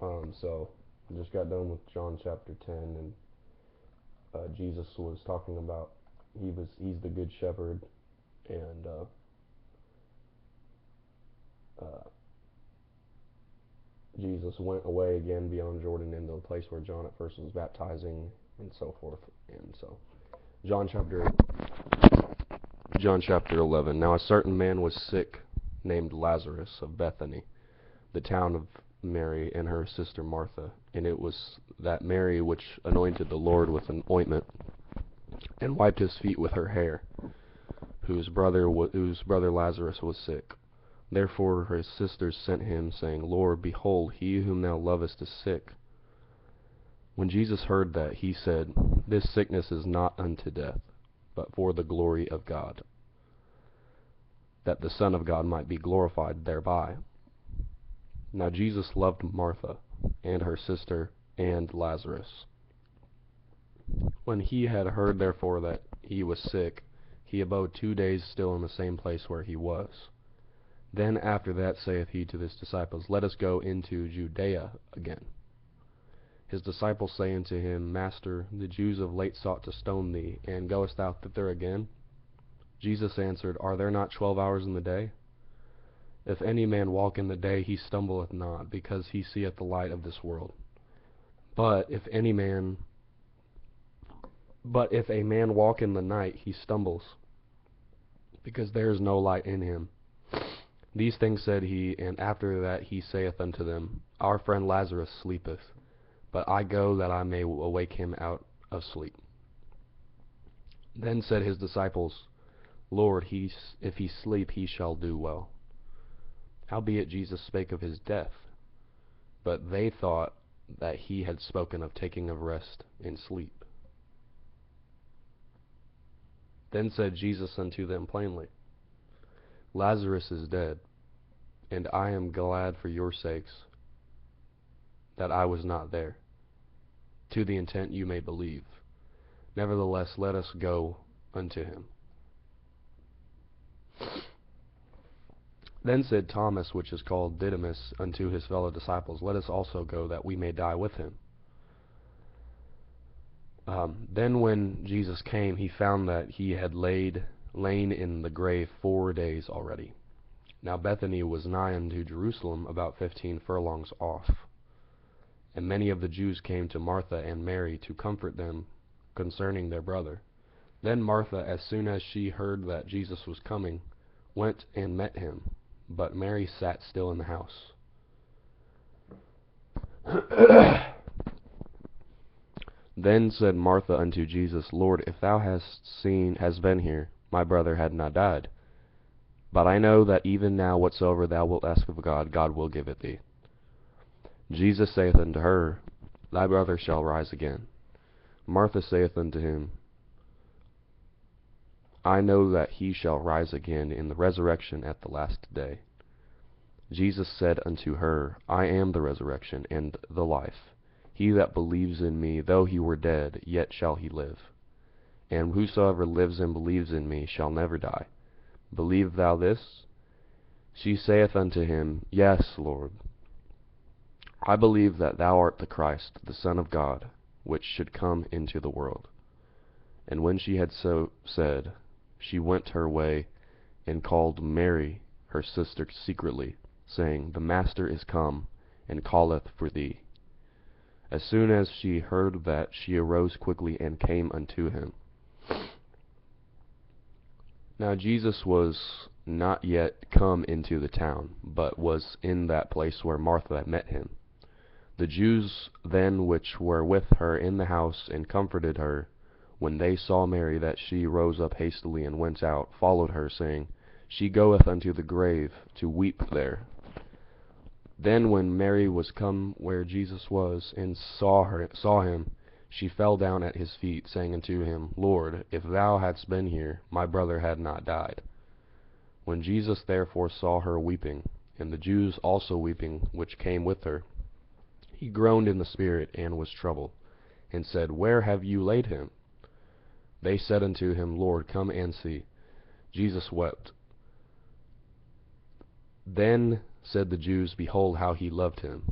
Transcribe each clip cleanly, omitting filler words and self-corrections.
So I just got done with John chapter 10, and Jesus was talking about he's the good shepherd, and uh, Jesus went away again beyond Jordan into the place where John at first was baptizing, and so forth. And so John chapter John chapter 11. Now a certain man was sick, named Lazarus, of Bethany, the town of Mary and her sister Martha. And it was that Mary which anointed the Lord with an ointment, and wiped his feet with her hair, whose brother Lazarus was sick. Therefore his sisters sent him, saying, Lord, behold, he whom thou lovest is sick. When Jesus heard that, he said, This sickness is not unto death, but for the glory of God, that the Son of God might be glorified thereby. Now Jesus loved Martha, and her sister, and Lazarus. When he had heard therefore that he was sick, he abode 2 days still in the same place where he was. Then after that saith he to his disciples, Let us go into Judea again. His disciples say unto him, Master, the Jews of late sought to stone thee, and goest thou thither again? Jesus answered, Are there not 12 hours in the day? If any man walk in the day, he stumbleth not, because he seeth the light of this world. But if a man walk in the night, he stumbles, because there is no light in him. These things said he, and after that he saith unto them, Our friend Lazarus sleepeth, but I go that I may awake him out of sleep. Then said his disciples, Lord, if he sleep, he shall do well. Howbeit Jesus spake of his death, but they thought that he had spoken of taking of rest in sleep. Then said Jesus unto them plainly, Lazarus is dead, and I am glad for your sakes that I was not there, to the intent you may believe. Nevertheless, let us go unto him. Then said Thomas, which is called Didymus, unto his fellow disciples, Let us also go, that we may die with him. Then when Jesus came, he found that he had lain in the grave 4 days already. Now Bethany was nigh unto Jerusalem, about 15 furlongs off. And many of the Jews came to Martha and Mary to comfort them concerning their brother. Then Martha, as soon as she heard that Jesus was coming, went and met him, but Mary sat still in the house. Then said Martha unto Jesus, Lord, if thou hadst been here, my brother had not died. But I know that even now whatsoever thou wilt ask of God, God will give it thee. Jesus saith unto her, Thy brother shall rise again. Martha saith unto him, I know that he shall rise again in the resurrection at the last day. Jesus said unto her, I am the resurrection and the life. He that believes in me, though he were dead, yet shall he live. And whosoever lives and believes in me shall never die. Believe thou this? She saith unto him, Yes, Lord. I believe that thou art the Christ, the Son of God, which should come into the world. And when she had so said, she went her way, and called Mary her sister secretly, saying, The Master is come, and calleth for thee. As soon as she heard that, she arose quickly and came unto him. Now Jesus was not yet come into the town, but was in that place where Martha had met him. The Jews then which were with her in the house and comforted her, when they saw Mary that she rose up hastily and went out, followed her, saying, She goeth unto the grave to weep there. Then when Mary was come where Jesus was, and saw him, she fell down at his feet, saying unto him, Lord, if thou hadst been here, my brother had not died. When Jesus therefore saw her weeping, and the Jews also weeping which came with her, he groaned in the spirit, and was troubled, and said, Where have you laid him? They said unto him, Lord, come and see. Jesus wept. Then said the Jews, Behold how he loved him.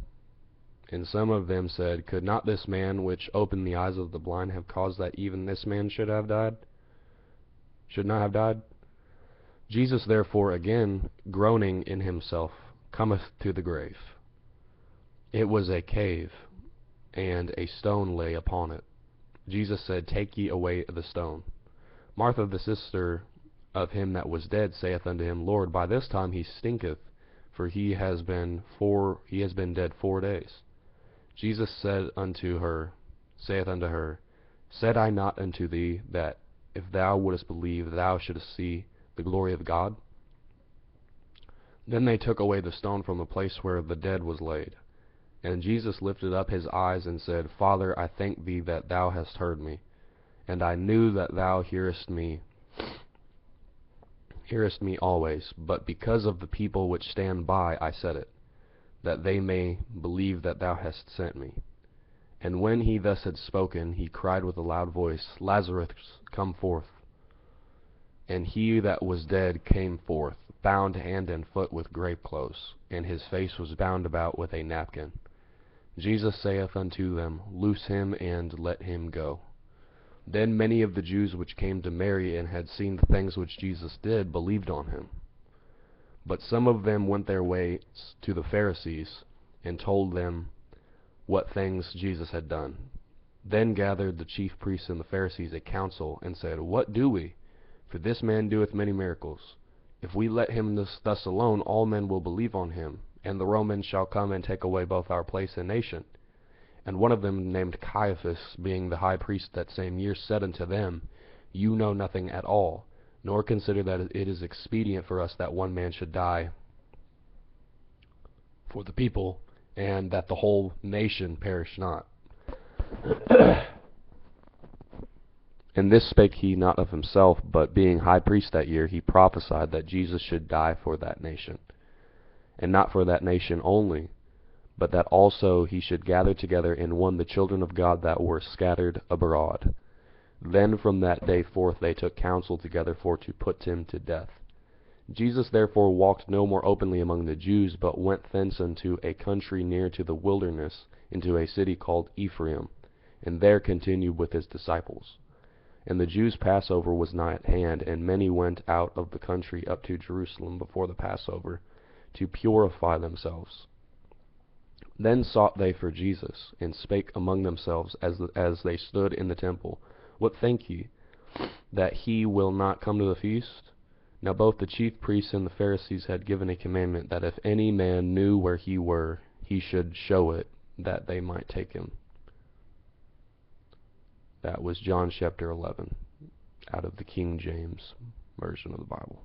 And some of them said, Could not this man which opened the eyes of the blind have caused that even this man should not have died? Jesus therefore, again groaning in himself, cometh to the grave. It was a cave, and a stone lay upon it. Jesus said, Take ye away the stone. Martha the sister of him that was dead saith unto him, Lord, by this time he stinketh, for he has been dead 4 days. Jesus saith unto her, Said I not unto thee that if thou wouldest believe, thou shouldest see the glory of God? Then they took away the stone from the place where the dead was laid. And Jesus lifted up his eyes and said, Father, I thank thee that thou hast heard me, and I knew that thou hearest me always, but because of the people which stand by I said it, that they may believe that thou hast sent me. And when he thus had spoken, he cried with a loud voice, Lazarus, come forth. And he that was dead came forth, bound hand and foot with grave clothes, and his face was bound about with a napkin. Jesus saith unto them, Loose him, and let him go. Then many of the Jews which came to Mary, and had seen the things which Jesus did, believed on him. But some of them went their ways to the Pharisees, and told them what things Jesus had done. Then gathered the chief priests and the Pharisees a council, and said, What do we? For this man doeth many miracles. If we let him thus alone, all men will believe on him, and the Romans shall come and take away both our place and nation. And one of them, named Caiaphas, being the high priest that same year, said unto them, You know nothing at all, nor consider that it is expedient for us that one man should die for the people, and that the whole nation perish not. And this spake he not of himself, but being high priest that year, he prophesied that Jesus should die for that nation. And not for that nation only, but that also he should gather together in one the children of God that were scattered abroad. Then from that day forth they took counsel together for to put him to death. Jesus therefore walked no more openly among the Jews, but went thence unto a country near to the wilderness, into a city called Ephraim, and there continued with his disciples. And the Jews' Passover was nigh at hand, and many went out of the country up to Jerusalem before the Passover, to purify themselves. Then sought they for Jesus, and spake among themselves as they stood in the temple, What think ye, that he will not come to the feast? Now both the chief priests and the Pharisees had given a commandment, that if any man knew where he were, he should show it, that they might take him. That was John chapter 11, out of the King James Version of the Bible.